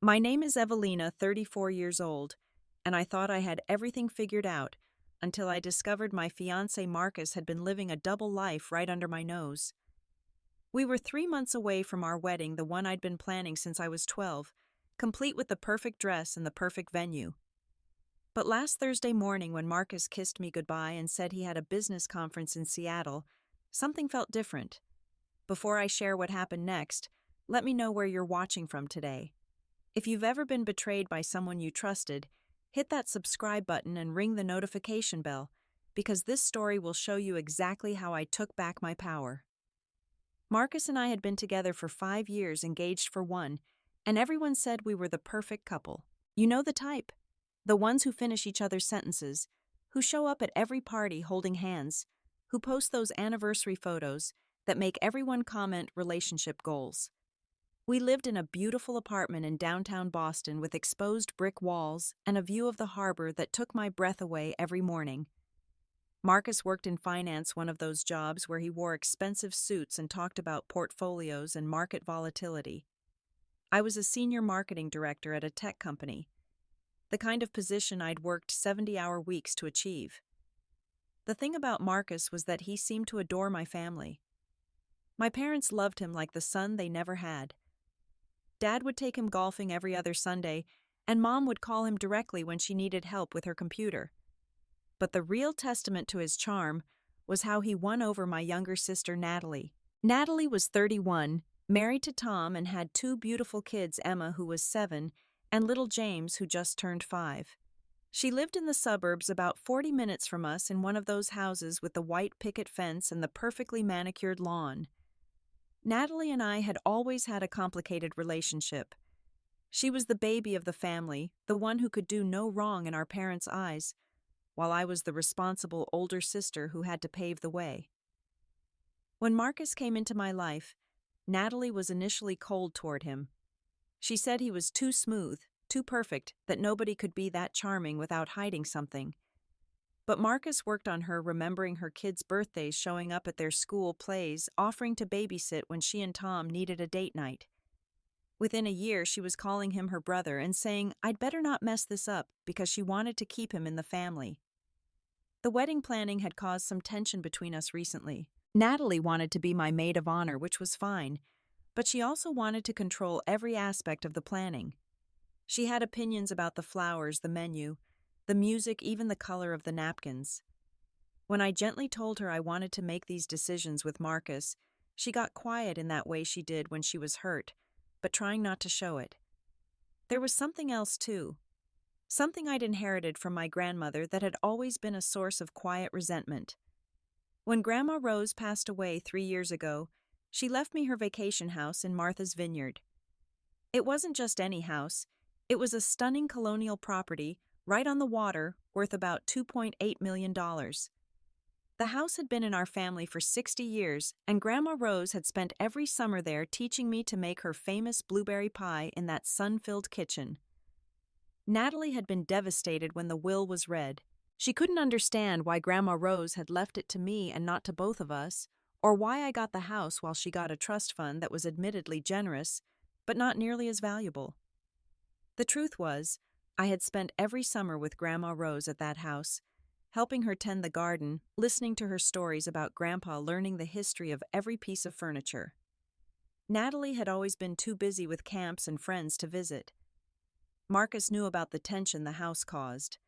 My name is Evelina, 34 years old, and I thought I had everything figured out until I discovered my fiancé Marcus had been living a double life right under my nose. We were 3 months away from our wedding, the one I'd been planning since I was 12, complete with the perfect dress and the perfect venue. But last Thursday morning, when Marcus kissed me goodbye and said he had a business conference in Seattle, something felt different. Before I share what happened next, let me know where you're watching from today. If you've ever been betrayed by someone you trusted, hit that subscribe button and ring the notification bell, because this story will show you exactly how I took back my power. Marcus and I had been together for 5 years, engaged for 1, and everyone said we were the perfect couple. You know the type. The ones who finish each other's sentences, who show up at every party holding hands, who post those anniversary photos that make everyone comment relationship goals. We lived in a beautiful apartment in downtown Boston with exposed brick walls and a view of the harbor that took my breath away every morning. Marcus worked in finance, one of those jobs where he wore expensive suits and talked about portfolios and market volatility. I was a senior marketing director at a tech company, the kind of position I'd worked 70-hour weeks to achieve. The thing about Marcus was that he seemed to adore my family. My parents loved him like the son they never had. Dad would take him golfing every other Sunday, and Mom would call him directly when she needed help with her computer. But the real testament to his charm was how he won over my younger sister, Natalie. Natalie was 31, married to Tom, and had 2 beautiful kids, Emma, who was 7, and little James, who just turned 5. She lived in the suburbs about 40 minutes from us in one of those houses with the white picket fence and the perfectly manicured lawn. Natalie and I had always had a complicated relationship. She was the baby of the family, the one who could do no wrong in our parents' eyes, while I was the responsible older sister who had to pave the way. When Marcus came into my life, Natalie was initially cold toward him. She said he was too smooth, too perfect, that nobody could be that charming without hiding something. But Marcus worked on her, remembering her kids' birthdays, showing up at their school plays, offering to babysit when she and Tom needed a date night. Within a year, she was calling him her brother and saying I'd better not mess this up because she wanted to keep him in the family. The wedding planning had caused some tension between us recently. Natalie wanted to be my maid of honor, which was fine, but she also wanted to control every aspect of the planning. She had opinions about the flowers, the menu, the music, even the color of the napkins. When I gently told her I wanted to make these decisions with Marcus, she got quiet in that way she did when she was hurt, but trying not to show it. There was something else too. Something I'd inherited from my grandmother that had always been a source of quiet resentment. When Grandma Rose passed away 3 years ago, she left me her vacation house in Martha's Vineyard. It wasn't just any house. It was a stunning colonial property right on the water, worth about $2.8 million. The house had been in our family for 60 years, and Grandma Rose had spent every summer there teaching me to make her famous blueberry pie in that sun-filled kitchen. Natalie had been devastated when the will was read. She couldn't understand why Grandma Rose had left it to me and not to both of us, or why I got the house while she got a trust fund that was admittedly generous, but not nearly as valuable. The truth was, I had spent every summer with Grandma Rose at that house, helping her tend the garden, listening to her stories about Grandpa, learning the history of every piece of furniture. Natalie had always been too busy with camps and friends to visit. Marcus knew about the tension the house caused.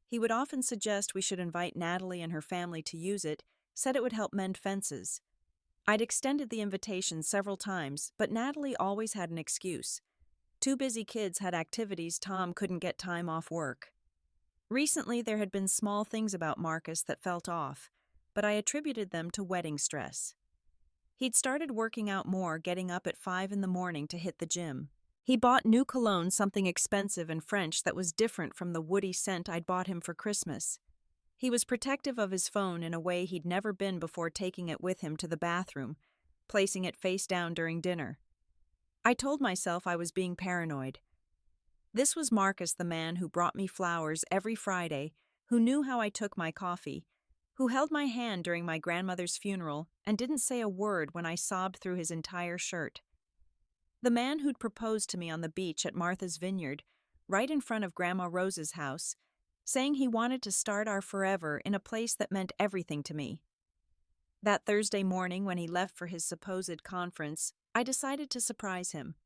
He would often suggest we should invite Natalie and her family to use it, said it would help mend fences. I'd extended the invitation several times, but Natalie always had an excuse. 2 busy kids had activities, Tom couldn't get time off work. Recently, there had been small things about Marcus that felt off, but I attributed them to wedding stress. He'd started working out more, getting up at 5 in the morning to hit the gym. He bought new cologne, something expensive and French that was different from the woody scent I'd bought him for Christmas. He was protective of his phone in a way he'd never been before, taking it with him to the bathroom, placing it face down during dinner. I told myself I was being paranoid. This was Marcus, the man who brought me flowers every Friday, who knew how I took my coffee, who held my hand during my grandmother's funeral and didn't say a word when I sobbed through his entire shirt. The man who'd proposed to me on the beach at Martha's Vineyard, right in front of Grandma Rose's house, saying he wanted to start our forever in a place that meant everything to me. That Thursday morning when he left for his supposed conference, I decided to surprise him.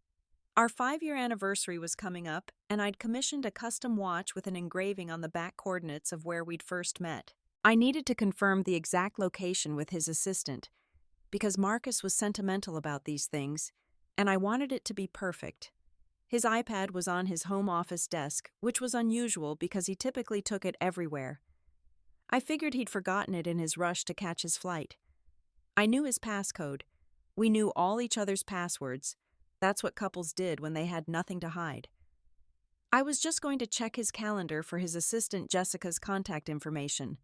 Our 5-year anniversary was coming up, and I'd commissioned a custom watch with an engraving on the back coordinates of where we'd first met. I needed to confirm the exact location with his assistant, because Marcus was sentimental about these things, and I wanted it to be perfect. His iPad was on his home office desk, which was unusual because he typically took it everywhere. I figured he'd forgotten it in his rush to catch his flight. I knew his passcode. We knew all each other's passwords. That's what couples did when they had nothing to hide. I was just going to check his calendar for his assistant Jessica's contact information.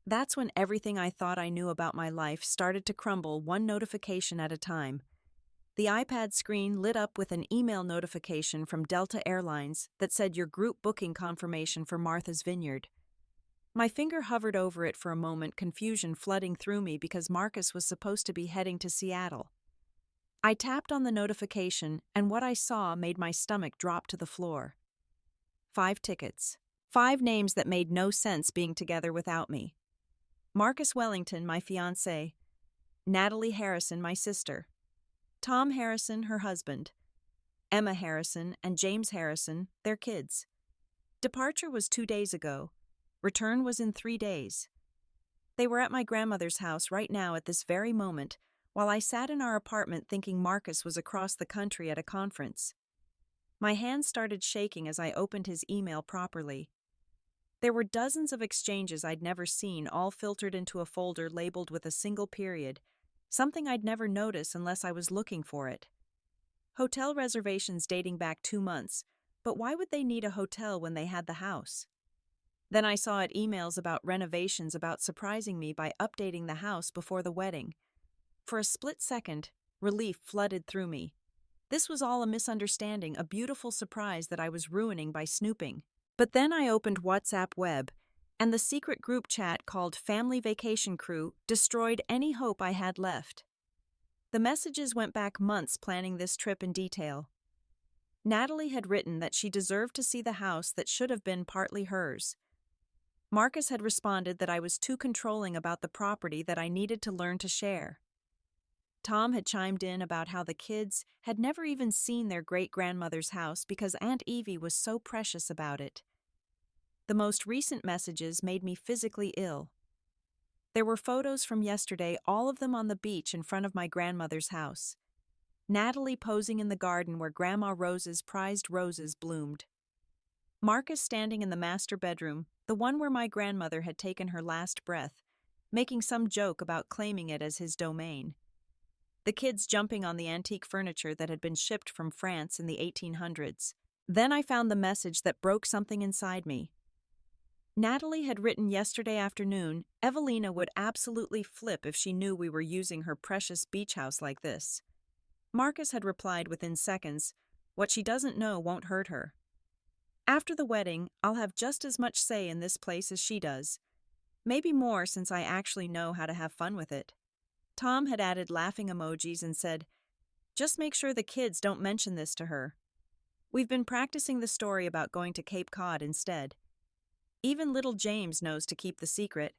That's when everything I thought I knew about my life started to crumble one notification at a time. The iPad screen lit up with an email notification from Delta Airlines that said your group booking confirmation for Martha's Vineyard. My finger hovered over it for a moment, confusion flooding through me because Marcus was supposed to be heading to Seattle. I tapped on the notification, and what I saw made my stomach drop to the floor. 5 tickets. 5 names that made no sense being together without me. Marcus Wellington, my fiancé. Natalie Harrison, my sister. Tom Harrison, her husband. Emma Harrison and James Harrison, their kids. Departure was 2 days ago. Return was in 3 days. They were at my grandmother's house right now at this very moment, while I sat in our apartment thinking Marcus was across the country at a conference. My hands started shaking as I opened his email properly. There were dozens of exchanges I'd never seen, all filtered into a folder labeled with a single period, something I'd never notice unless I was looking for it. Hotel reservations dating back 2 months, but why would they need a hotel when they had the house? Then I saw it emails about renovations, about surprising me by updating the house before the wedding. For a split second, relief flooded through me. This was all a misunderstanding, a beautiful surprise that I was ruining by snooping. But then I opened WhatsApp Web, and the secret group chat called Family Vacation Crew destroyed any hope I had left. The messages went back months planning this trip in detail. Natalie had written that she deserved to see the house that should have been partly hers. Marcus had responded that I was too controlling about the property, that I needed to learn to share. Tom had chimed in about how the kids had never even seen their great-grandmother's house because Aunt Evie was so precious about it. The most recent messages made me physically ill. There were photos from yesterday, all of them on the beach in front of my grandmother's house. Natalie posing in the garden where Grandma Rose's prized roses bloomed. Marcus standing in the master bedroom, the one where my grandmother had taken her last breath, making some joke about claiming it as his domain. The kids jumping on the antique furniture that had been shipped from France in the 1800s. Then I found the message that broke something inside me. Natalie had written yesterday afternoon, Evelina would absolutely flip if she knew we were using her precious beach house like this. Marcus had replied within seconds, what she doesn't know won't hurt her. After the wedding, I'll have just as much say in this place as she does. Maybe more since I actually know how to have fun with it. Tom had added laughing emojis and said, just make sure the kids don't mention this to her. We've been practicing the story about going to Cape Cod instead. Even little James knows to keep the secret.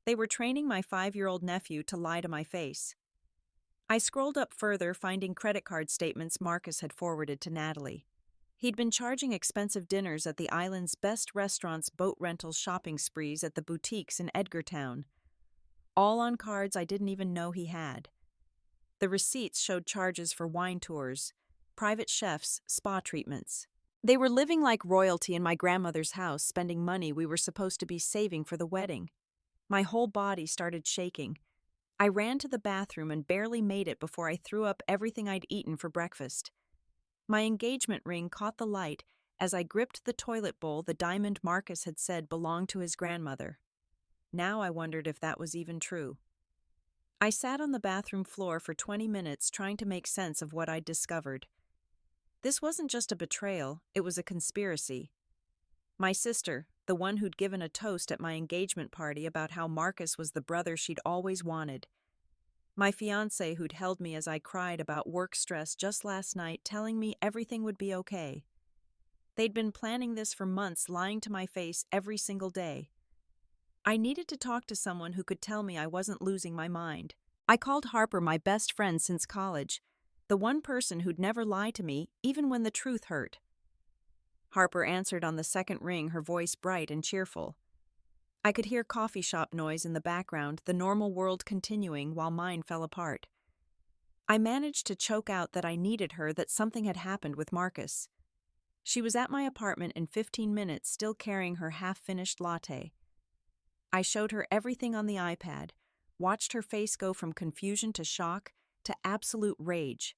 They were training my 5-year-old nephew to lie to my face. I scrolled up further, finding credit card statements Marcus had forwarded to Natalie. He'd been charging expensive dinners at the island's best restaurants, boat rentals, shopping sprees at the boutiques in Edgartown. All on cards I didn't even know he had. The receipts showed charges for wine tours, private chefs, spa treatments. They were living like royalty in my grandmother's house, spending money we were supposed to be saving for the wedding. My whole body started shaking. I ran to the bathroom and barely made it before I threw up everything I'd eaten for breakfast. My engagement ring caught the light as I gripped the toilet bowl the diamond Marcus had said belonged to his grandmother. Now I wondered if that was even true. I sat on the bathroom floor for 20 minutes trying to make sense of what I'd discovered. This wasn't just a betrayal, it was a conspiracy. My sister, the one who'd given a toast at my engagement party about how Marcus was the brother she'd always wanted. My fiancé, who'd held me as I cried about work stress just last night, telling me everything would be okay. They'd been planning this for months, lying to my face every single day. I needed to talk to someone who could tell me I wasn't losing my mind. I called Harper, my best friend since college, the one person who'd never lie to me, even when the truth hurt. Harper answered on the second ring, her voice bright and cheerful. I could hear coffee shop noise in the background, the normal world continuing while mine fell apart. I managed to choke out that I needed her, that something had happened with Marcus. She was at my apartment in 15 minutes, still carrying her half-finished latte. I showed her everything on the iPad, watched her face go from confusion to shock to absolute rage.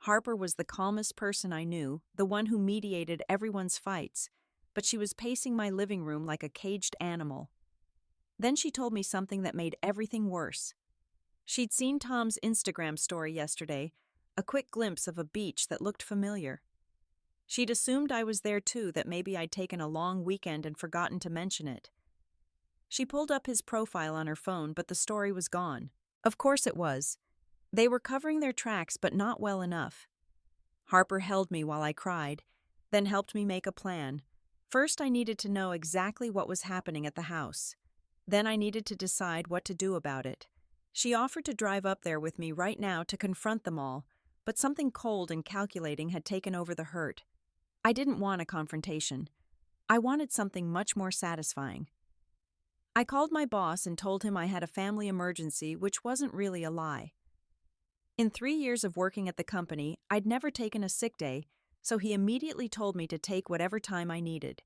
Harper was the calmest person I knew, the one who mediated everyone's fights, but she was pacing my living room like a caged animal. Then she told me something that made everything worse. She'd seen Tom's Instagram story yesterday, a quick glimpse of a beach that looked familiar. She'd assumed I was there too, that maybe I'd taken a long weekend and forgotten to mention it. She pulled up his profile on her phone, but the story was gone. Of course it was. They were covering their tracks, but not well enough. Harper held me while I cried, then helped me make a plan. First, I needed to know exactly what was happening at the house. Then I needed to decide what to do about it. She offered to drive up there with me right now to confront them all, but something cold and calculating had taken over the hurt. I didn't want a confrontation. I wanted something much more satisfying. I called my boss and told him I had a family emergency, which wasn't really a lie. In 3 years of working at the company, I'd never taken a sick day, so he immediately told me to take whatever time I needed.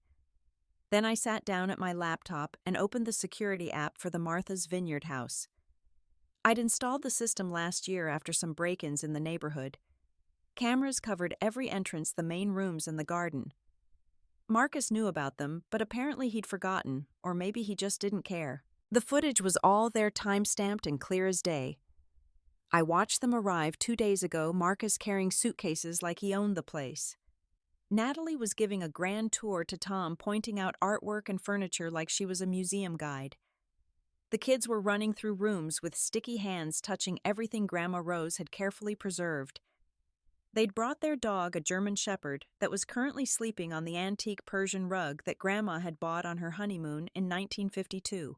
Then I sat down at my laptop and opened the security app for the Martha's Vineyard house. I'd installed the system last year after some break-ins in the neighborhood. Cameras covered every entrance, the main rooms, and the garden. Marcus knew about them, but apparently he'd forgotten, or maybe he just didn't care. The footage was all there, time-stamped and clear as day. I watched them arrive 2 days ago, Marcus carrying suitcases like he owned the place. Natalie was giving a grand tour to Tom, pointing out artwork and furniture like she was a museum guide. The kids were running through rooms with sticky hands, touching everything Grandma Rose had carefully preserved. They'd brought their dog, a German Shepherd, that was currently sleeping on the antique Persian rug that Grandma had bought on her honeymoon in 1952.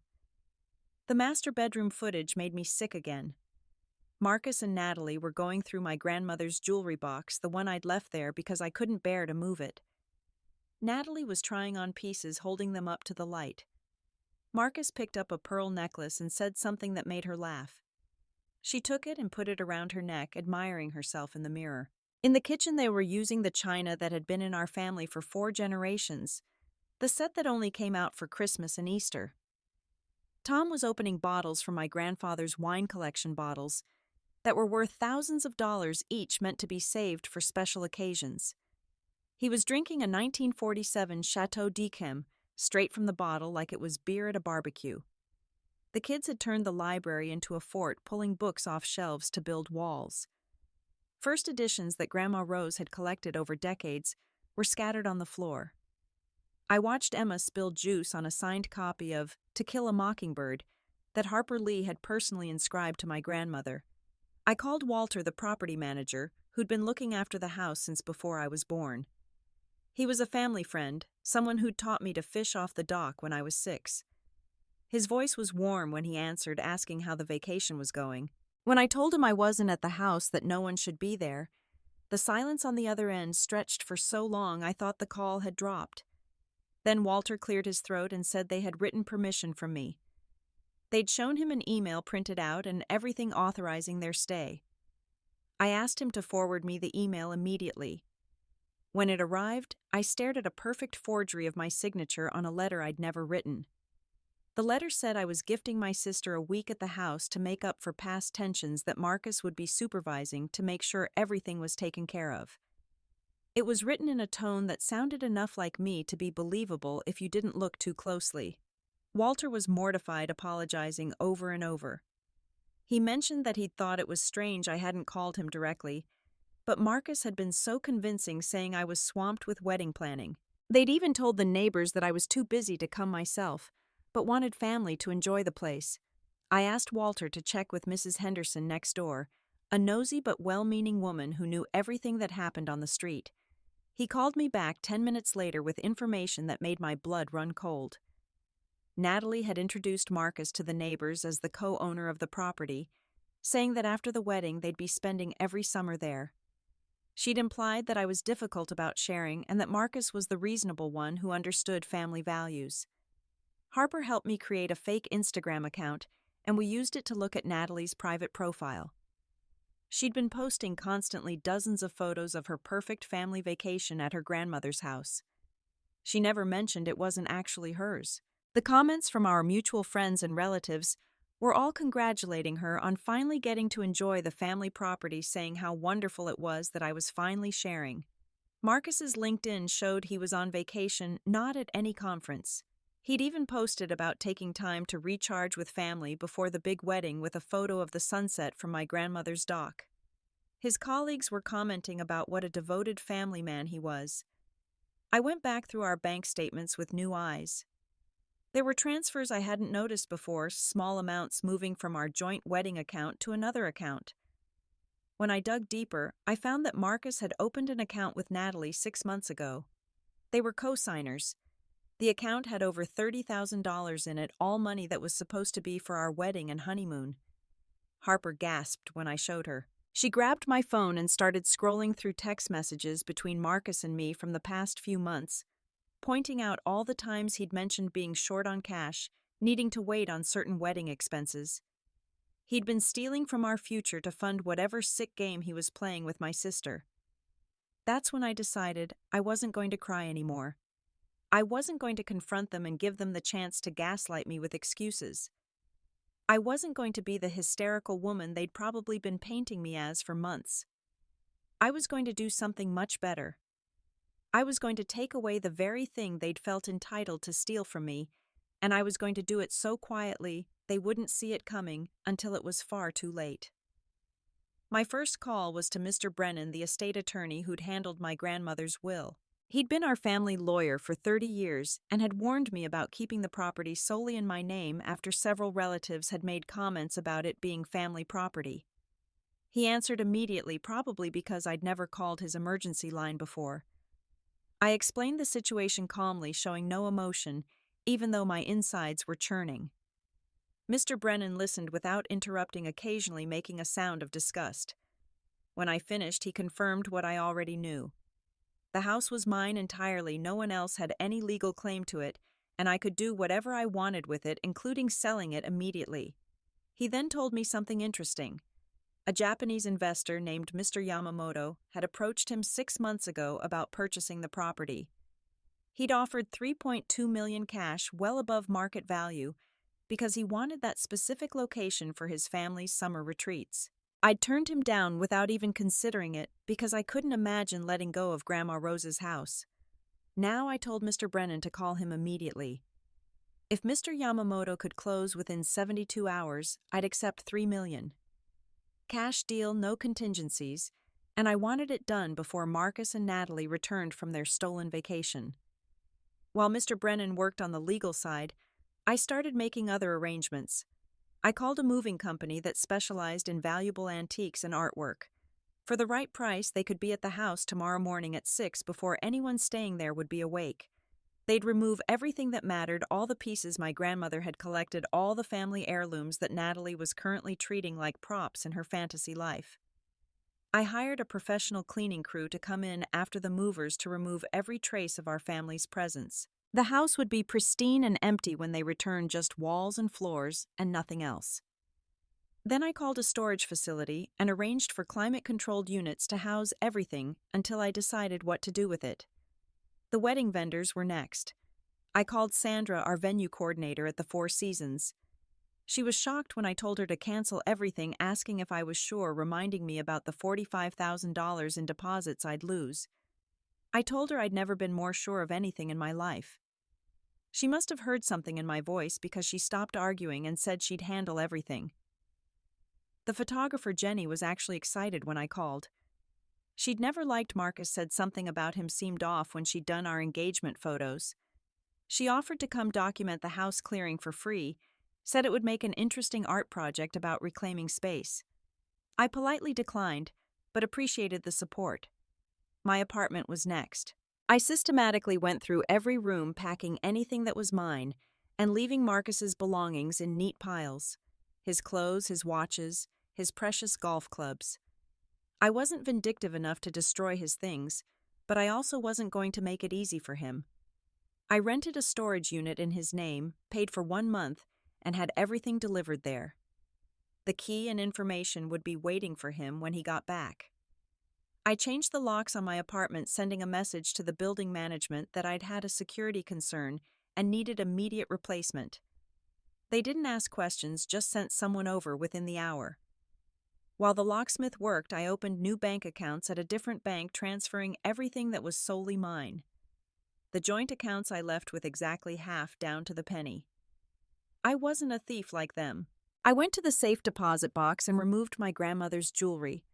The master bedroom footage made me sick again. Marcus and Natalie were going through my grandmother's jewelry box, the one I'd left there because I couldn't bear to move it. Natalie was trying on pieces, holding them up to the light. Marcus picked up a pearl necklace and said something that made her laugh. She took it and put it around her neck, admiring herself in the mirror. In the kitchen, they were using the china that had been in our family for 4 generations, the set that only came out for Christmas and Easter. Tom was opening bottles from my grandfather's wine collection, bottles that were worth thousands of dollars each, meant to be saved for special occasions. He was drinking a 1947 Chateau d'Yquem, straight from the bottle like it was beer at a barbecue. The kids had turned the library into a fort, pulling books off shelves to build walls. First editions that Grandma Rose had collected over decades were scattered on the floor. I watched Emma spill juice on a signed copy of To Kill a Mockingbird that Harper Lee had personally inscribed to my grandmother. I called Walter, the property manager, who'd been looking after the house since before I was born. He was a family friend, someone who'd taught me to fish off the dock when I was 6. His voice was warm when he answered, asking how the vacation was going. When I told him I wasn't at the house, that no one should be there, the silence on the other end stretched for so long I thought the call had dropped. Then Walter cleared his throat and said they had written permission from me. They'd shown him an email printed out and everything authorizing their stay. I asked him to forward me the email immediately. When it arrived, I stared at a perfect forgery of my signature on a letter I'd never written. The letter said I was gifting my sister a week at the house to make up for past tensions, that Marcus would be supervising to make sure everything was taken care of. It was written in a tone that sounded enough like me to be believable if you didn't look too closely. Walter was mortified, apologizing over and over. He mentioned that he'd thought it was strange I hadn't called him directly, but Marcus had been so convincing, saying I was swamped with wedding planning. They'd even told the neighbors that I was too busy to come myself, but wanted family to enjoy the place. I asked Walter to check with Mrs. Henderson next door, a nosy but well-meaning woman who knew everything that happened on the street. He called me back 10 minutes later with information that made my blood run cold. Natalie had introduced Marcus to the neighbors as the co-owner of the property, saying that after the wedding they'd be spending every summer there. She'd implied that I was difficult about sharing and that Marcus was the reasonable one who understood family values. Harper helped me create a fake Instagram account, and we used it to look at Natalie's private profile. She'd been posting constantly dozens of photos of her perfect family vacation at her grandmother's house. She never mentioned it wasn't actually hers. The comments from our mutual friends and relatives were all congratulating her on finally getting to enjoy the family property, saying how wonderful it was that I was finally sharing. Marcus's LinkedIn showed he was on vacation, not at any conference. He'd even posted about taking time to recharge with family before the big wedding with a photo of the sunset from my grandmother's dock. His colleagues were commenting about what a devoted family man he was. I went back through our bank statements with new eyes. There were transfers I hadn't noticed before, small amounts moving from our joint wedding account to another account. When I dug deeper, I found that Marcus had opened an account with Natalie 6 months ago. They were co-signers. The account had over $30,000 in it, all money that was supposed to be for our wedding and honeymoon. Harper gasped when I showed her. She grabbed my phone and started scrolling through text messages between Marcus and me from the past few months, pointing out all the times he'd mentioned being short on cash, needing to wait on certain wedding expenses. He'd been stealing from our future to fund whatever sick game he was playing with my sister. That's when I decided I wasn't going to cry anymore. I wasn't going to confront them and give them the chance to gaslight me with excuses. I wasn't going to be the hysterical woman they'd probably been painting me as for months. I was going to do something much better. I was going to take away the very thing they'd felt entitled to steal from me, and I was going to do it so quietly they wouldn't see it coming until it was far too late. My first call was to Mr. Brennan, the estate attorney who'd handled my grandmother's will. He'd been our family lawyer for 30 years and had warned me about keeping the property solely in my name after several relatives had made comments about it being family property. He answered immediately, probably because I'd never called his emergency line before. I explained the situation calmly, showing no emotion, even though my insides were churning. Mr. Brennan listened without interrupting, occasionally making a sound of disgust. When I finished, he confirmed what I already knew. The house was mine entirely, no one else had any legal claim to it, and I could do whatever I wanted with it, including selling it immediately. He then told me something interesting. A Japanese investor named Mr. Yamamoto had approached him 6 months ago about purchasing the property. He'd offered $3.2 million cash, well above market value, because he wanted that specific location for his family's summer retreats. I'd turned him down without even considering it because I couldn't imagine letting go of Grandma Rose's house. Now I told Mr. Brennan to call him immediately. If Mr. Yamamoto could close within 72 hours, I'd accept $3 million. Cash deal, no contingencies, and I wanted it done before Marcus and Natalie returned from their stolen vacation. While Mr. Brennan worked on the legal side, I started making other arrangements. I called a moving company that specialized in valuable antiques and artwork. For the right price, they could be at the house tomorrow morning at 6 before anyone staying there would be awake. They'd remove everything that mattered, all the pieces my grandmother had collected, all the family heirlooms that Natalie was currently treating like props in her fantasy life. I hired a professional cleaning crew to come in after the movers to remove every trace of our family's presence. The house would be pristine and empty when they returned, just walls and floors and nothing else. Then I called a storage facility and arranged for climate-controlled units to house everything until I decided what to do with it. The wedding vendors were next. I called Sandra, our venue coordinator at the Four Seasons. She was shocked when I told her to cancel everything, asking if I was sure, reminding me about the $45,000 in deposits I'd lose. I told her I'd never been more sure of anything in my life. She must have heard something in my voice because she stopped arguing and said she'd handle everything. The photographer Jenny was actually excited when I called. She'd never liked Marcus, said something about him seemed off when she'd done our engagement photos. She offered to come document the house clearing for free, said it would make an interesting art project about reclaiming space. I politely declined, but appreciated the support. My apartment was next. I systematically went through every room, packing anything that was mine and leaving Marcus's belongings in neat piles. His clothes, his watches, his precious golf clubs. I wasn't vindictive enough to destroy his things, but I also wasn't going to make it easy for him. I rented a storage unit in his name, paid for 1 month, and had everything delivered there. The key and information would be waiting for him when he got back. I changed the locks on my apartment, sending a message to the building management that I'd had a security concern and needed immediate replacement. They didn't ask questions, just sent someone over within the hour. While the locksmith worked, I opened new bank accounts at a different bank, transferring everything that was solely mine. The joint accounts I left with exactly half, down to the penny. I wasn't a thief like them. I went to the safe deposit box and removed my grandmother's jewelry.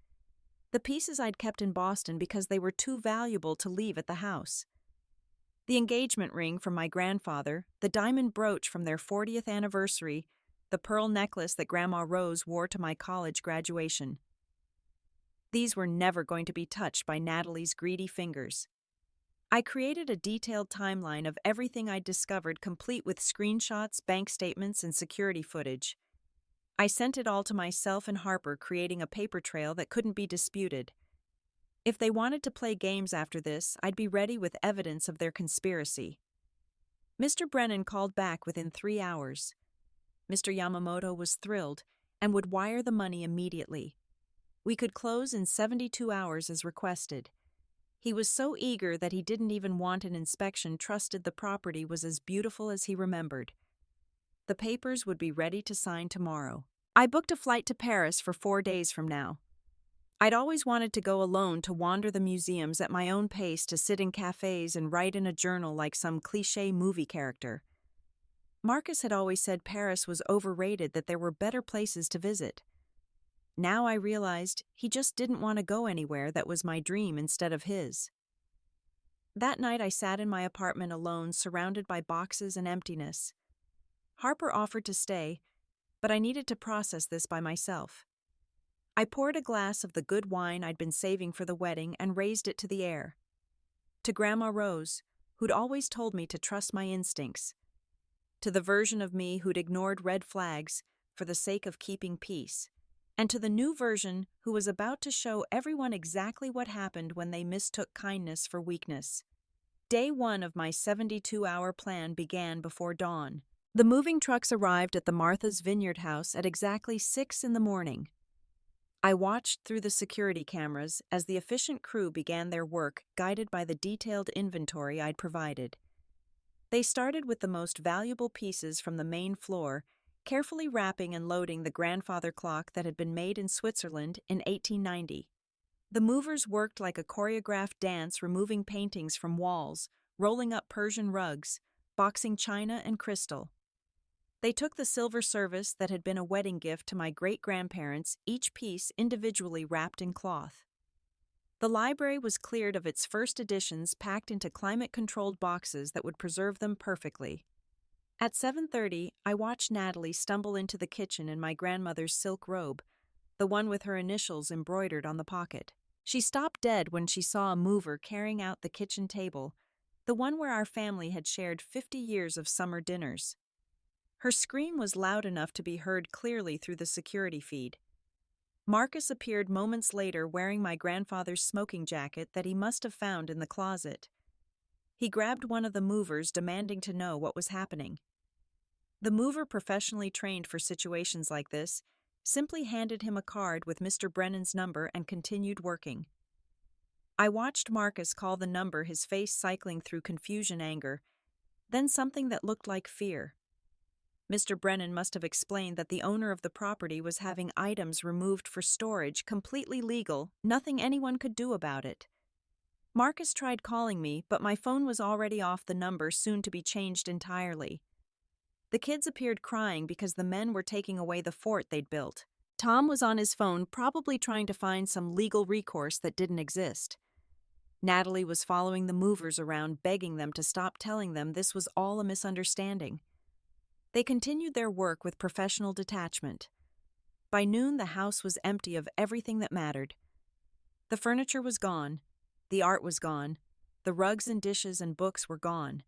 The pieces I'd kept in Boston because they were too valuable to leave at the house. The engagement ring from my grandfather, the diamond brooch from their 40th anniversary, the pearl necklace that Grandma Rose wore to my college graduation. These were never going to be touched by Natalie's greedy fingers. I created a detailed timeline of everything I'd discovered, complete with screenshots, bank statements, and security footage. I sent it all to myself and Harper, creating a paper trail that couldn't be disputed. If they wanted to play games after this, I'd be ready with evidence of their conspiracy. Mr. Brennan called back within 3 hours. Mr. Yamamoto was thrilled and would wire the money immediately. We could close in 72 hours as requested. He was so eager that he didn't even want an inspection, trusted the property was as beautiful as he remembered. The papers would be ready to sign tomorrow. I booked a flight to Paris for 4 days from now. I'd always wanted to go alone, to wander the museums at my own pace, to sit in cafes and write in a journal like some cliché movie character. Marcus had always said Paris was overrated, that there were better places to visit. Now I realized he just didn't want to go anywhere that was my dream instead of his. That night I sat in my apartment alone, surrounded by boxes and emptiness. Harper offered to stay, but I needed to process this by myself. I poured a glass of the good wine I'd been saving for the wedding and raised it to the air. To Grandma Rose, who'd always told me to trust my instincts. To the version of me who'd ignored red flags for the sake of keeping peace. And to the new version who was about to show everyone exactly what happened when they mistook kindness for weakness. Day 1 of my 72-hour plan began before dawn. The moving trucks arrived at the Martha's Vineyard house at exactly 6 in the morning. I watched through the security cameras as the efficient crew began their work, guided by the detailed inventory I'd provided. They started with the most valuable pieces from the main floor, carefully wrapping and loading the grandfather clock that had been made in Switzerland in 1890. The movers worked like a choreographed dance, removing paintings from walls, rolling up Persian rugs, boxing china and crystal. They took the silver service that had been a wedding gift to my great-grandparents, each piece individually wrapped in cloth. The library was cleared of its first editions, packed into climate-controlled boxes that would preserve them perfectly. At 7:30, I watched Natalie stumble into the kitchen in my grandmother's silk robe, the one with her initials embroidered on the pocket. She stopped dead when she saw a mover carrying out the kitchen table, the one where our family had shared 50 years of summer dinners. Her scream was loud enough to be heard clearly through the security feed. Marcus appeared moments later, wearing my grandfather's smoking jacket that he must have found in the closet. He grabbed one of the movers, demanding to know what was happening. The mover, professionally trained for situations like this, simply handed him a card with Mr. Brennan's number and continued working. I watched Marcus call the number, his face cycling through confusion, anger, then something that looked like fear. Mr. Brennan must have explained that the owner of the property was having items removed for storage, completely legal, nothing anyone could do about it. Marcus tried calling me, but my phone was already off the number, soon to be changed entirely. The kids appeared crying because the men were taking away the fort they'd built. Tom was on his phone, probably trying to find some legal recourse that didn't exist. Natalie was following the movers around, begging them to stop, telling them this was all a misunderstanding. They continued their work with professional detachment. By noon, the house was empty of everything that mattered. The furniture was gone, the art was gone, the rugs and dishes and books were gone.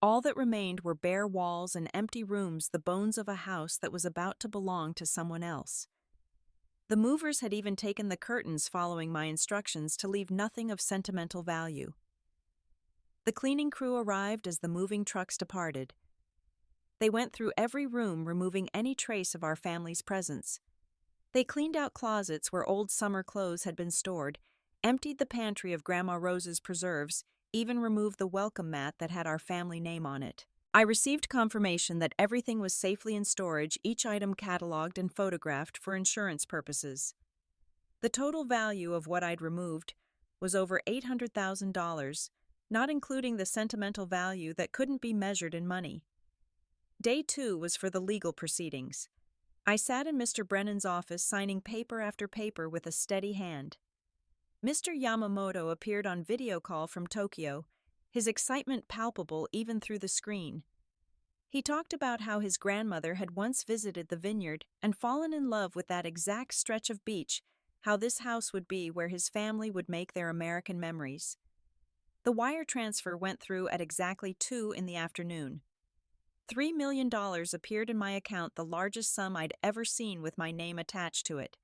All that remained were bare walls and empty rooms, the bones of a house that was about to belong to someone else. The movers had even taken the curtains following my instructions to leave nothing of sentimental value. The cleaning crew arrived as the moving trucks departed. They went through every room, removing any trace of our family's presence. They cleaned out closets where old summer clothes had been stored, emptied the pantry of Grandma Rose's preserves, even removed the welcome mat that had our family name on it. I received confirmation that everything was safely in storage, each item cataloged and photographed for insurance purposes. The total value of what I'd removed was over $800,000, not including the sentimental value that couldn't be measured in money. Day 2 was for the legal proceedings. I sat in Mr. Brennan's office signing paper after paper with a steady hand. Mr. Yamamoto appeared on video call from Tokyo, his excitement palpable even through the screen. He talked about how his grandmother had once visited the Vineyard and fallen in love with that exact stretch of beach, how this house would be where his family would make their American memories. The wire transfer went through at exactly 2 in the afternoon. $3 million appeared in my account, the largest sum I'd ever seen with my name attached to it.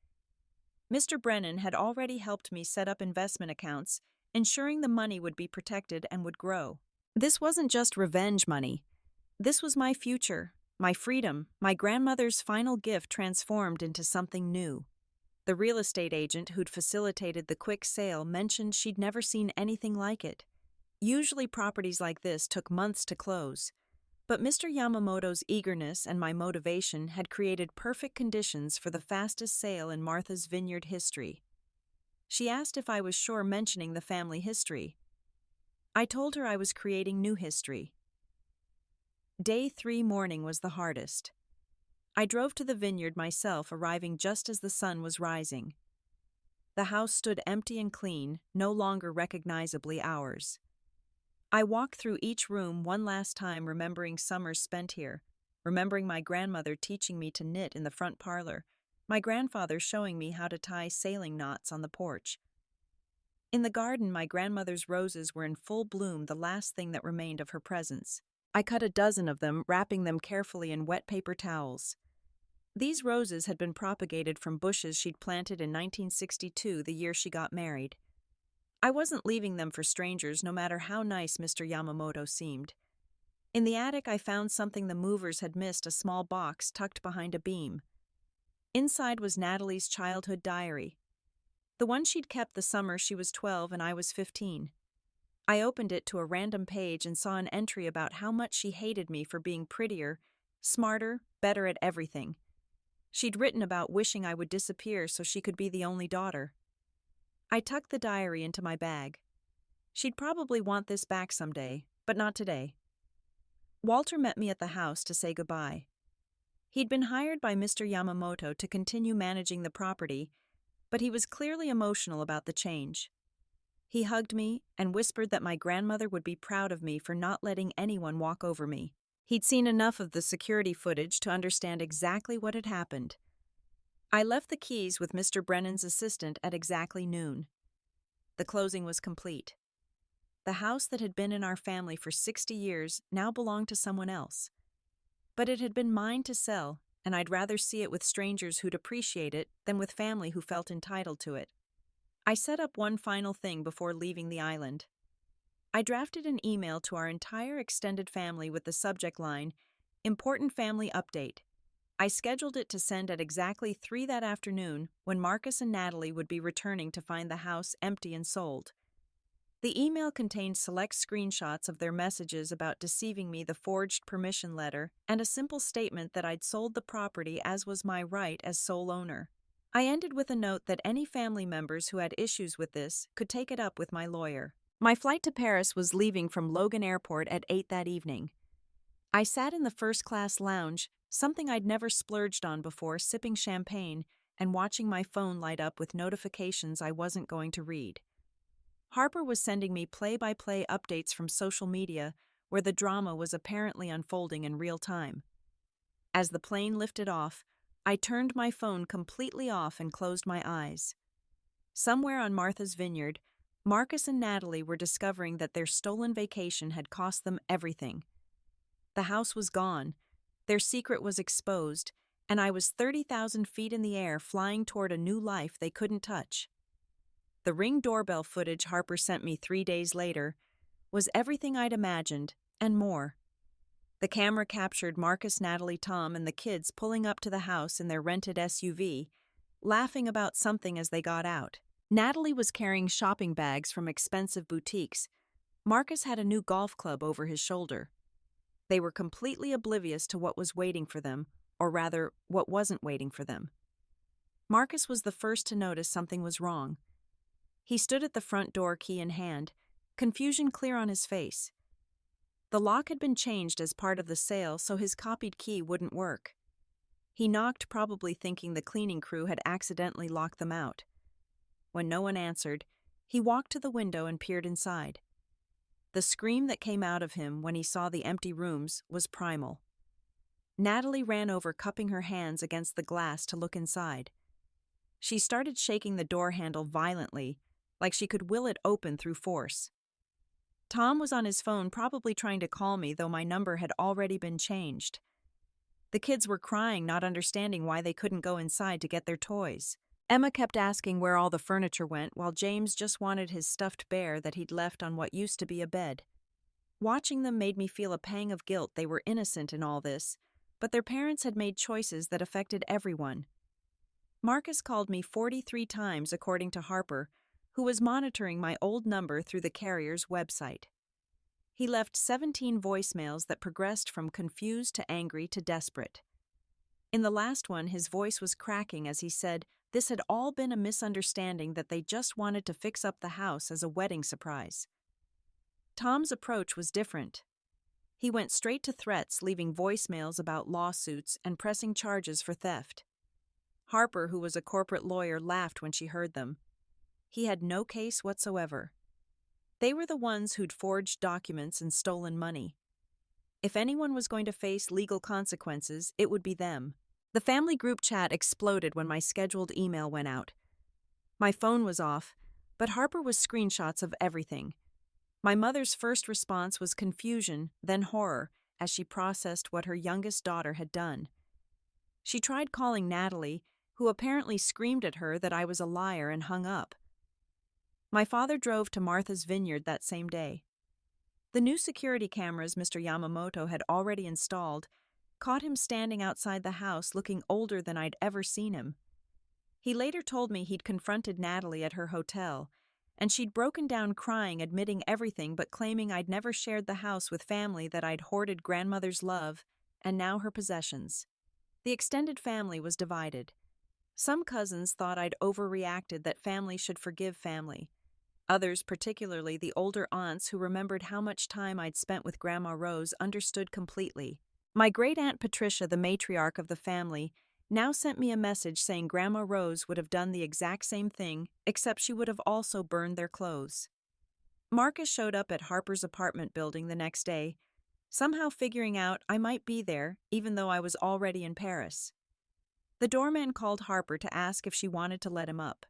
Mr. Brennan had already helped me set up investment accounts, ensuring the money would be protected and would grow. This wasn't just revenge money. This was my future, my freedom, my grandmother's final gift transformed into something new. The real estate agent who'd facilitated the quick sale mentioned she'd never seen anything like it. Usually properties like this took months to close. But Mr. Yamamoto's eagerness and my motivation had created perfect conditions for the fastest sale in Martha's Vineyard history. She asked if I was sure mentioning the family history. I told her I was creating new history. Day 3 morning was the hardest. I drove to the Vineyard myself, arriving just as the sun was rising. The house stood empty and clean, no longer recognizably ours. I walked through each room one last time, remembering summers spent here, remembering my grandmother teaching me to knit in the front parlor, my grandfather showing me how to tie sailing knots on the porch. In the garden, my grandmother's roses were in full bloom, the last thing that remained of her presence. I cut a dozen of them, wrapping them carefully in wet paper towels. These roses had been propagated from bushes she'd planted in 1962, the year she got married. I wasn't leaving them for strangers, no matter how nice Mr. Yamamoto seemed. In the attic, I found something the movers had missed, a small box tucked behind a beam. Inside was Natalie's childhood diary, the one she'd kept the summer she was 12 and I was 15. I opened it to a random page and saw an entry about how much she hated me for being prettier, smarter, better at everything. She'd written about wishing I would disappear so she could be the only daughter. I tucked the diary into my bag. She'd probably want this back someday, but not today. Walter met me at the house to say goodbye. He'd been hired by Mr. Yamamoto to continue managing the property, but he was clearly emotional about the change. He hugged me and whispered that my grandmother would be proud of me for not letting anyone walk over me. He'd seen enough of the security footage to understand exactly what had happened. I left the keys with Mr. Brennan's assistant at exactly noon. The closing was complete. The house that had been in our family for 60 years now belonged to someone else. But it had been mine to sell, and I'd rather see it with strangers who'd appreciate it than with family who felt entitled to it. I set up one final thing before leaving the island. I drafted an email to our entire extended family with the subject line, "Important Family Update." I scheduled it to send at exactly 3 that afternoon, when Marcus and Natalie would be returning to find the house empty and sold. The email contained select screenshots of their messages about deceiving me, the forged permission letter, and a simple statement that I'd sold the property as was my right as sole owner. I ended with a note that any family members who had issues with this could take it up with my lawyer. My flight to Paris was leaving from Logan Airport at 8 that evening. I sat in the first-class lounge, something I'd never splurged on before, sipping champagne and watching my phone light up with notifications I wasn't going to read. Harper was sending me play-by-play updates from social media where the drama was apparently unfolding in real time. As the plane lifted off, I turned my phone completely off and closed my eyes. Somewhere on Martha's Vineyard, Marcus and Natalie were discovering that their stolen vacation had cost them everything. The house was gone, their secret was exposed, and I was 30,000 feet in the air flying toward a new life they couldn't touch. The Ring doorbell footage Harper sent me 3 days later was everything I'd imagined, and more. The camera captured Marcus, Natalie, Tom, and the kids pulling up to the house in their rented SUV, laughing about something as they got out. Natalie was carrying shopping bags from expensive boutiques. Marcus had a new golf club over his shoulder. They were completely oblivious to what was waiting for them, or rather, what wasn't waiting for them. Marcus was the first to notice something was wrong. He stood at the front door, key in hand, confusion clear on his face. The lock had been changed as part of the sale, so his copied key wouldn't work. He knocked, probably thinking the cleaning crew had accidentally locked them out. When no one answered, he walked to the window and peered inside. The scream that came out of him when he saw the empty rooms was primal. Natalie ran over, cupping her hands against the glass to look inside. She started shaking the door handle violently, like she could will it open through force. Tom was on his phone, probably trying to call me, though my number had already been changed. The kids were crying, not understanding why they couldn't go inside to get their toys. Emma kept asking where all the furniture went, while James just wanted his stuffed bear that he'd left on what used to be a bed. Watching them made me feel a pang of guilt. They were innocent in all this, but their parents had made choices that affected everyone. Marcus called me 43 times, according to Harper, who was monitoring my old number through the carrier's website. He left 17 voicemails that progressed from confused to angry to desperate. In the last one, his voice was cracking as he said this had all been a misunderstanding, that they just wanted to fix up the house as a wedding surprise. Tom's approach was different. He went straight to threats, leaving voicemails about lawsuits and pressing charges for theft. Harper, who was a corporate lawyer, laughed when she heard them. He had no case whatsoever. They were the ones who'd forged documents and stolen money. If anyone was going to face legal consequences, it would be them. The family group chat exploded when my scheduled email went out. My phone was off, but Harper was screenshots of everything. My mother's first response was confusion, then horror, as she processed what her youngest daughter had done. She tried calling Natalie, who apparently screamed at her that I was a liar, and hung up. My father drove to Martha's Vineyard that same day. The new security cameras Mr. Yamamoto had already installed caught him standing outside the house looking older than I'd ever seen him. He later told me he'd confronted Natalie at her hotel, and she'd broken down crying, admitting everything but claiming I'd never shared the house with family that I'd hoarded grandmother's love and now her possessions. The extended family was divided. Some cousins thought I'd overreacted, that family should forgive family. Others, particularly the older aunts who remembered how much time I'd spent with Grandma Rose, understood completely. My great-aunt Patricia, the matriarch of the family, now sent me a message saying Grandma Rose would have done the exact same thing, except she would have also burned their clothes. Marcus showed up at Harper's apartment building the next day, somehow figuring out I might be there, even though I was already in Paris. The doorman called Harper to ask if she wanted to let him up.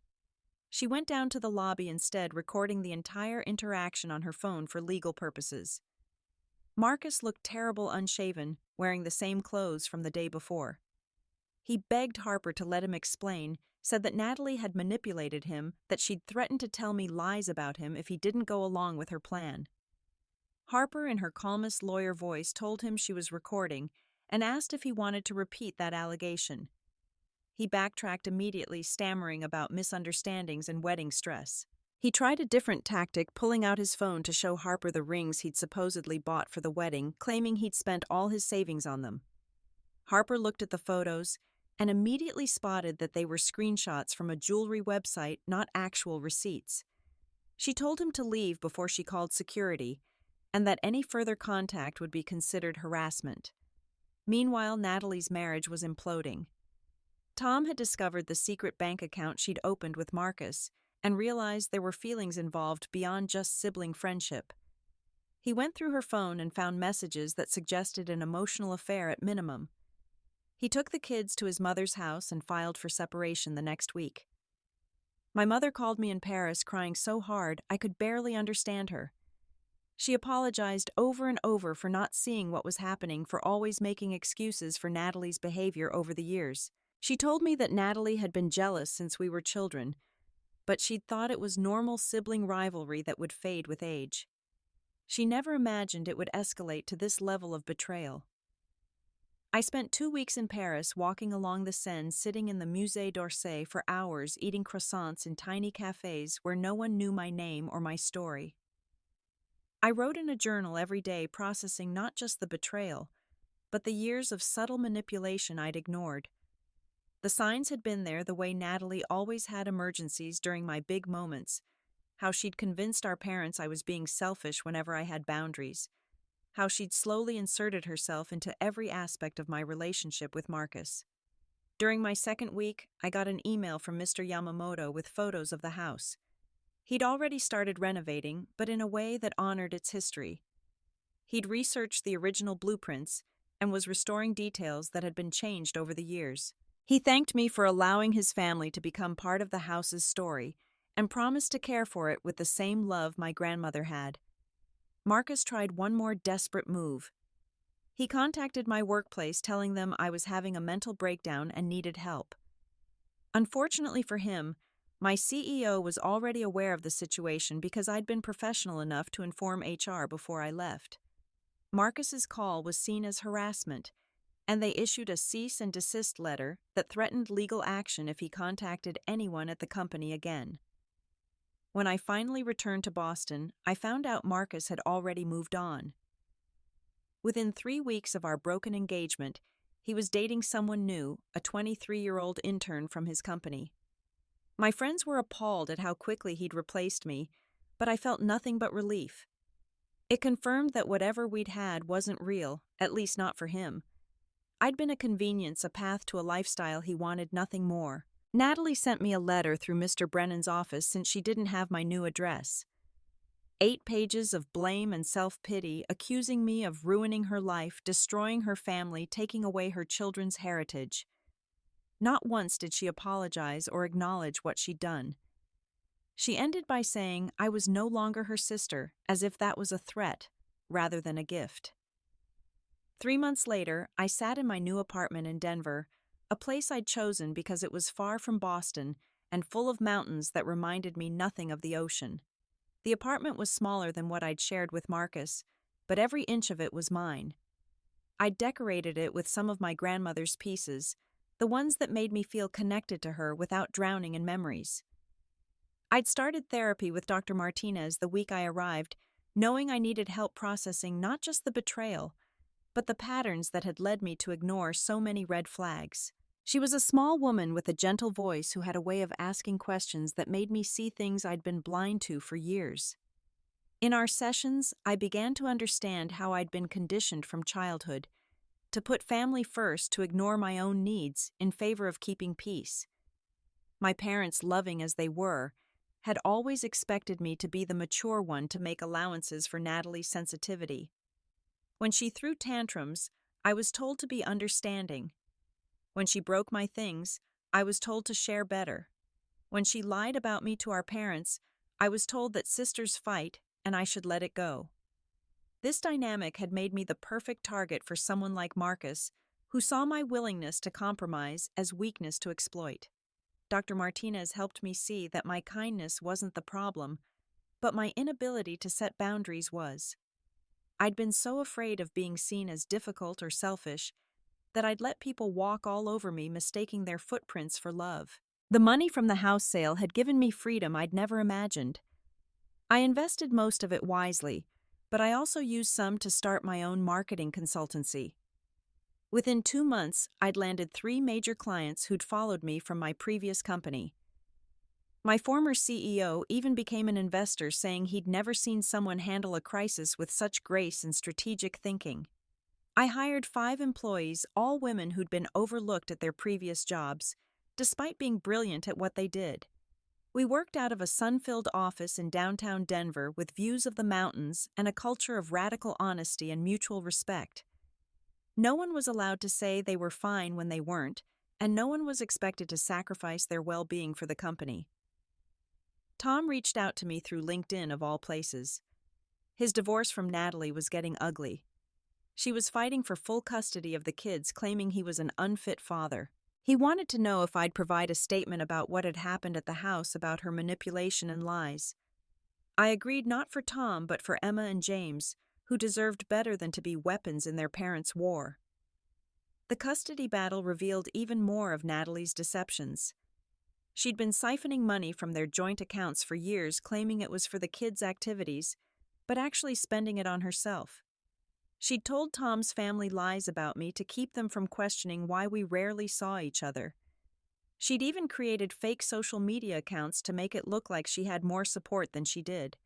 She went down to the lobby instead, recording the entire interaction on her phone for legal purposes. Marcus looked terrible, unshaven, wearing the same clothes from the day before. He begged Harper to let him explain, said that Natalie had manipulated him, that she'd threatened to tell me lies about him if he didn't go along with her plan. Harper, in her calmest lawyer voice, told him she was recording and asked if he wanted to repeat that allegation. He backtracked immediately, stammering about misunderstandings and wedding stress. He tried a different tactic, pulling out his phone to show Harper the rings he'd supposedly bought for the wedding, claiming he'd spent all his savings on them. Harper looked at the photos and immediately spotted that they were screenshots from a jewelry website, not actual receipts. She told him to leave before she called security, and that any further contact would be considered harassment. Meanwhile, Natalie's marriage was imploding. Tom had discovered the secret bank account she'd opened with Marcus and realized there were feelings involved beyond just sibling friendship. He went through her phone and found messages that suggested an emotional affair at minimum. He took the kids to his mother's house and filed for separation the next week. My mother called me in Paris crying so hard I could barely understand her. She apologized over and over for not seeing what was happening, for always making excuses for Natalie's behavior over the years. She told me that Natalie had been jealous since we were children, but she'd thought it was normal sibling rivalry that would fade with age. She never imagined it would escalate to this level of betrayal. I spent 2 weeks in Paris walking along the Seine, sitting in the Musée d'Orsay for hours, eating croissants in tiny cafes where no one knew my name or my story. I wrote in a journal every day, processing not just the betrayal, but the years of subtle manipulation I'd ignored. The signs had been there, the way Natalie always had emergencies during my big moments, how she'd convinced our parents I was being selfish whenever I had boundaries, how she'd slowly inserted herself into every aspect of my relationship with Marcus. During my second week, I got an email from Mr. Yamamoto with photos of the house. He'd already started renovating, but in a way that honored its history. He'd researched the original blueprints and was restoring details that had been changed over the years. He thanked me for allowing his family to become part of the house's story and promised to care for it with the same love my grandmother had. Marcus tried one more desperate move. He contacted my workplace, telling them I was having a mental breakdown and needed help. Unfortunately for him, my CEO was already aware of the situation because I'd been professional enough to inform HR before I left. Marcus's call was seen as harassment, and they issued a cease and desist letter that threatened legal action if he contacted anyone at the company again. When I finally returned to Boston, I found out Marcus had already moved on. Within 3 weeks of our broken engagement, he was dating someone new, a 23-year-old intern from his company. My friends were appalled at how quickly he'd replaced me, but I felt nothing but relief. It confirmed that whatever we'd had wasn't real, at least not for him. I'd been a convenience, a path to a lifestyle he wanted, nothing more. Natalie sent me a letter through Mr. Brennan's office since she didn't have my new address. 8 pages of blame and self-pity, accusing me of ruining her life, destroying her family, taking away her children's heritage. Not once did she apologize or acknowledge what she'd done. She ended by saying I was no longer her sister, as if that was a threat rather than a gift. 3 months later, I sat in my new apartment in Denver, a place I'd chosen because it was far from Boston and full of mountains that reminded me nothing of the ocean. The apartment was smaller than what I'd shared with Marcus, but every inch of it was mine. I'd decorated it with some of my grandmother's pieces, the ones that made me feel connected to her without drowning in memories. I'd started therapy with Dr. Martinez the week I arrived, knowing I needed help processing not just the betrayal, but the patterns that had led me to ignore so many red flags. She was a small woman with a gentle voice who had a way of asking questions that made me see things I'd been blind to for years. In our sessions, I began to understand how I'd been conditioned from childhood to put family first, to ignore my own needs in favor of keeping peace. My parents, loving as they were, had always expected me to be the mature one to make allowances for Natalie's sensitivity. When she threw tantrums, I was told to be understanding. When she broke my things, I was told to share better. When she lied about me to our parents, I was told that sisters fight and I should let it go. This dynamic had made me the perfect target for someone like Marcus, who saw my willingness to compromise as weakness to exploit. Dr. Martinez helped me see that my kindness wasn't the problem, but my inability to set boundaries was. I'd been so afraid of being seen as difficult or selfish that I'd let people walk all over me, mistaking their footprints for love. The money from the house sale had given me freedom I'd never imagined. I invested most of it wisely, but I also used some to start my own marketing consultancy. Within 2 months, I'd landed 3 major clients who'd followed me from my previous company. My former CEO even became an investor, saying he'd never seen someone handle a crisis with such grace and strategic thinking. I hired 5 employees, all women who'd been overlooked at their previous jobs, despite being brilliant at what they did. We worked out of a sun-filled office in downtown Denver with views of the mountains and a culture of radical honesty and mutual respect. No one was allowed to say they were fine when they weren't, and no one was expected to sacrifice their well-being for the company. Tom reached out to me through LinkedIn of all places. His divorce from Natalie was getting ugly. She was fighting for full custody of the kids, claiming he was an unfit father. He wanted to know if I'd provide a statement about what had happened at the house about her manipulation and lies. I agreed, not for Tom but for Emma and James, who deserved better than to be weapons in their parents' war. The custody battle revealed even more of Natalie's deceptions. She'd been siphoning money from their joint accounts for years, claiming it was for the kids' activities, but actually spending it on herself. She'd told Tom's family lies about me to keep them from questioning why we rarely saw each other. She'd even created fake social media accounts to make it look like she had more support than she did.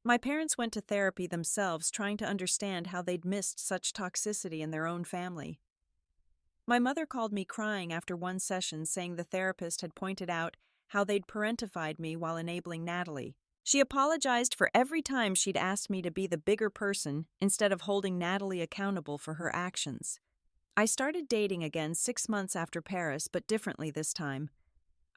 My parents went to therapy themselves, trying to understand how they'd missed such toxicity in their own family. My mother called me crying after one session, saying the therapist had pointed out how they'd parentified me while enabling Natalie. She apologized for every time she'd asked me to be the bigger person instead of holding Natalie accountable for her actions. I started dating again 6 months after Paris, but differently this time.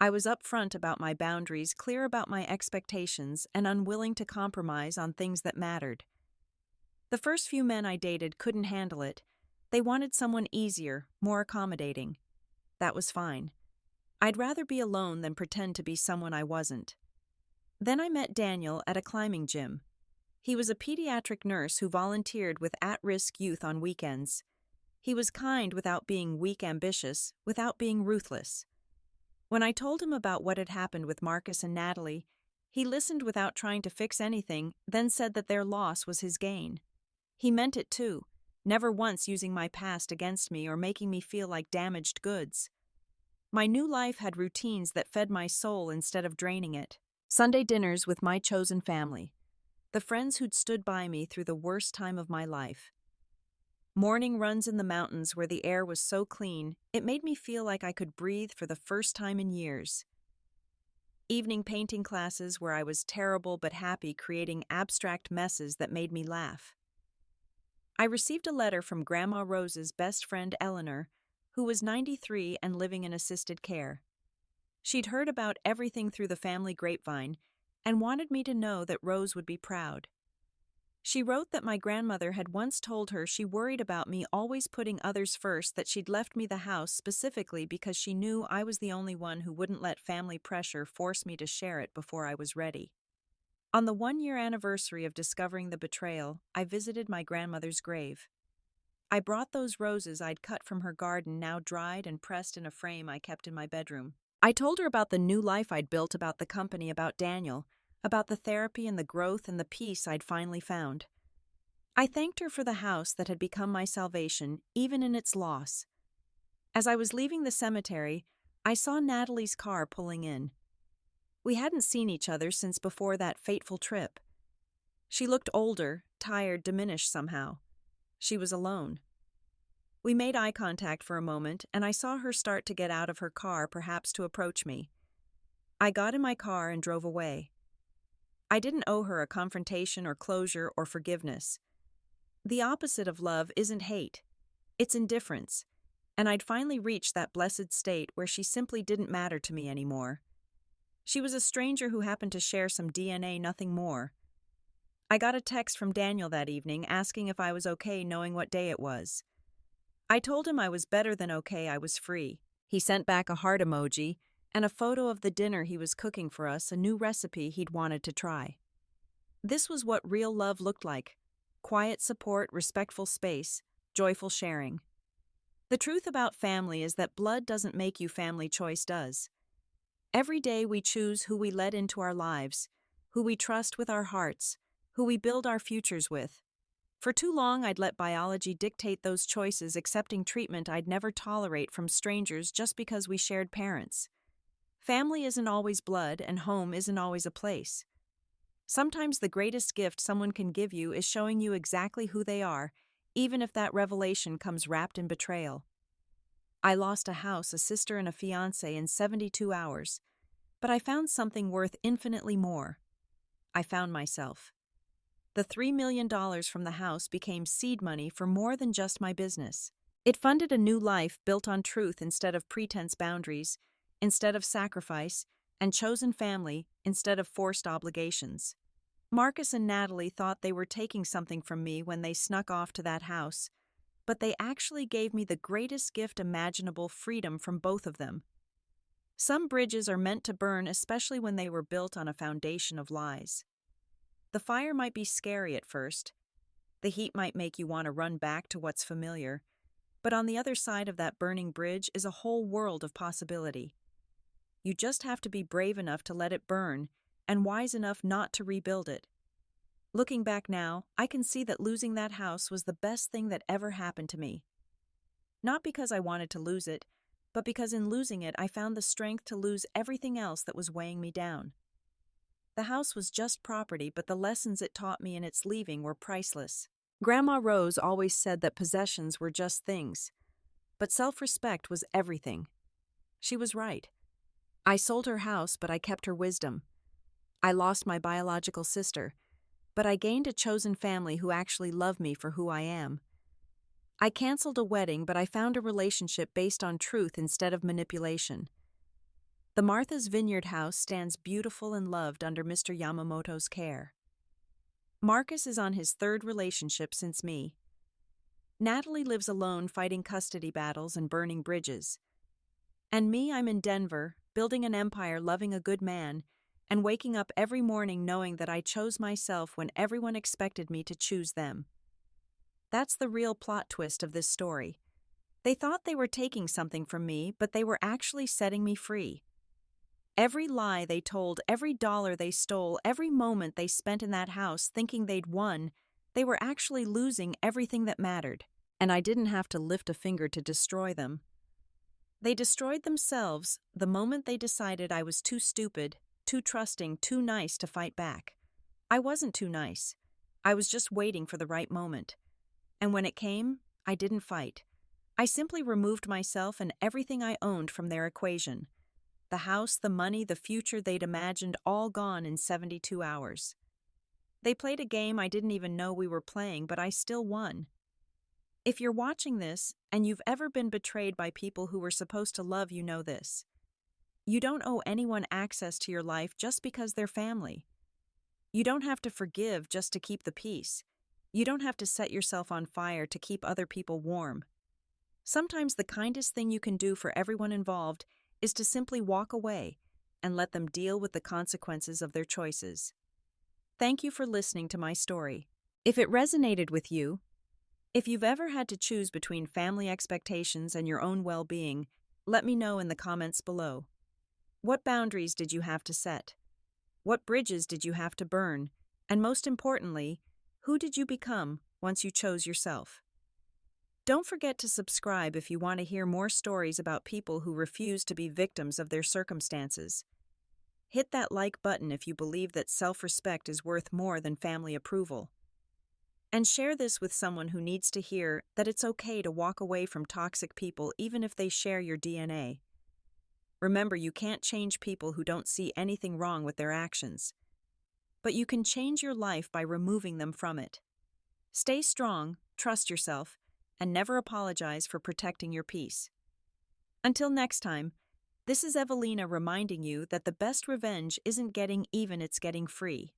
I was upfront about my boundaries, clear about my expectations, and unwilling to compromise on things that mattered. The first few men I dated couldn't handle it. They wanted someone easier, more accommodating. That was fine. I'd rather be alone than pretend to be someone I wasn't. Then I met Daniel at a climbing gym. He was a pediatric nurse who volunteered with at-risk youth on weekends. He was kind without being weak, ambitious without being ruthless. When I told him about what had happened with Marcus and Natalie, he listened without trying to fix anything, then said that their loss was his gain. He meant it too, never once using my past against me or making me feel like damaged goods. My new life had routines that fed my soul instead of draining it. Sunday dinners with my chosen family, the friends who'd stood by me through the worst time of my life. Morning runs in the mountains where the air was so clean, it made me feel like I could breathe for the first time in years. Evening painting classes where I was terrible but happy, creating abstract messes that made me laugh. I received a letter from Grandma Rose's best friend Eleanor, who was 93 and living in assisted care. She'd heard about everything through the family grapevine and wanted me to know that Rose would be proud. She wrote that my grandmother had once told her she worried about me always putting others first, that she'd left me the house specifically because she knew I was the only one who wouldn't let family pressure force me to share it before I was ready. On the 1-year anniversary of discovering the betrayal, I visited my grandmother's grave. I brought those roses I'd cut from her garden, now dried and pressed in a frame I kept in my bedroom. I told her about the new life I'd built, about the company, about Daniel, about the therapy and the growth and the peace I'd finally found. I thanked her for the house that had become my salvation, even in its loss. As I was leaving the cemetery, I saw Natalie's car pulling in. We hadn't seen each other since before that fateful trip. She looked older, tired, diminished somehow. She was alone. We made eye contact for a moment, and I saw her start to get out of her car, perhaps to approach me. I got in my car and drove away. I didn't owe her a confrontation or closure or forgiveness. The opposite of love isn't hate. It's indifference. And I'd finally reached that blessed state where she simply didn't matter to me anymore. She was a stranger who happened to share some DNA, nothing more. I got a text from Daniel that evening asking if I was okay, knowing what day it was. I told him I was better than okay, I was free. He sent back a heart emoji and a photo of the dinner he was cooking for us, a new recipe he'd wanted to try. This was what real love looked like: quiet support, respectful space, joyful sharing. The truth about family is that blood doesn't make you, family choice does. Every day we choose who we let into our lives, who we trust with our hearts, who we build our futures with. For too long I'd let biology dictate those choices, accepting treatment I'd never tolerate from strangers just because we shared parents. Family isn't always blood, and home isn't always a place. Sometimes the greatest gift someone can give you is showing you exactly who they are, even if that revelation comes wrapped in betrayal. I lost a house, a sister, and a fiancé in 72 hours, but I found something worth infinitely more. I found myself. The $3 million from the house became seed money for more than just my business. It funded a new life built on truth instead of pretense, boundaries instead of sacrifice, and chosen family instead of forced obligations. Marcus and Natalie thought they were taking something from me when they snuck off to that house, but they actually gave me the greatest gift imaginable: freedom from both of them. Some bridges are meant to burn, especially when they were built on a foundation of lies. The fire might be scary at first. The heat might make you want to run back to what's familiar, but on the other side of that burning bridge is a whole world of possibility. You just have to be brave enough to let it burn and wise enough not to rebuild it. Looking back now, I can see that losing that house was the best thing that ever happened to me. Not because I wanted to lose it, but because in losing it I found the strength to lose everything else that was weighing me down. The house was just property, but the lessons it taught me in its leaving were priceless. Grandma Rose always said that possessions were just things, but self-respect was everything. She was right. I sold her house, but I kept her wisdom. I lost my biological sister, but I gained a chosen family who actually love me for who I am. I canceled a wedding, but I found a relationship based on truth instead of manipulation. The Martha's Vineyard house stands beautiful and loved under Mr. Yamamoto's care. Marcus is on his third relationship since me. Natalie lives alone fighting custody battles and burning bridges. And me, I'm in Denver, building an empire, loving a good man, and waking up every morning knowing that I chose myself when everyone expected me to choose them. That's the real plot twist of this story. They thought they were taking something from me, but they were actually setting me free. Every lie they told, every dollar they stole, every moment they spent in that house thinking they'd won, they were actually losing everything that mattered. And I didn't have to lift a finger to destroy them. They destroyed themselves the moment they decided I was too stupid, too trusting, too nice to fight back. I wasn't too nice. I was just waiting for the right moment. And when it came, I didn't fight. I simply removed myself and everything I owned from their equation. The house, the money, the future they'd imagined, all gone in 72 hours. They played a game I didn't even know we were playing, but I still won. If you're watching this and you've ever been betrayed by people who were supposed to love you, know this. You don't owe anyone access to your life just because they're family. You don't have to forgive just to keep the peace. You don't have to set yourself on fire to keep other people warm. Sometimes the kindest thing you can do for everyone involved is to simply walk away and let them deal with the consequences of their choices. Thank you for listening to my story. If it resonated with you, if you've ever had to choose between family expectations and your own well-being, let me know in the comments below. What boundaries did you have to set? What bridges did you have to burn? And most importantly, who did you become once you chose yourself? Don't forget to subscribe if you want to hear more stories about people who refuse to be victims of their circumstances. Hit that like button if you believe that self-respect is worth more than family approval. And share this with someone who needs to hear that it's okay to walk away from toxic people even if they share your DNA. Remember, you can't change people who don't see anything wrong with their actions. But you can change your life by removing them from it. Stay strong, trust yourself, and never apologize for protecting your peace. Until next time, this is Evelina reminding you that the best revenge isn't getting even, it's getting free.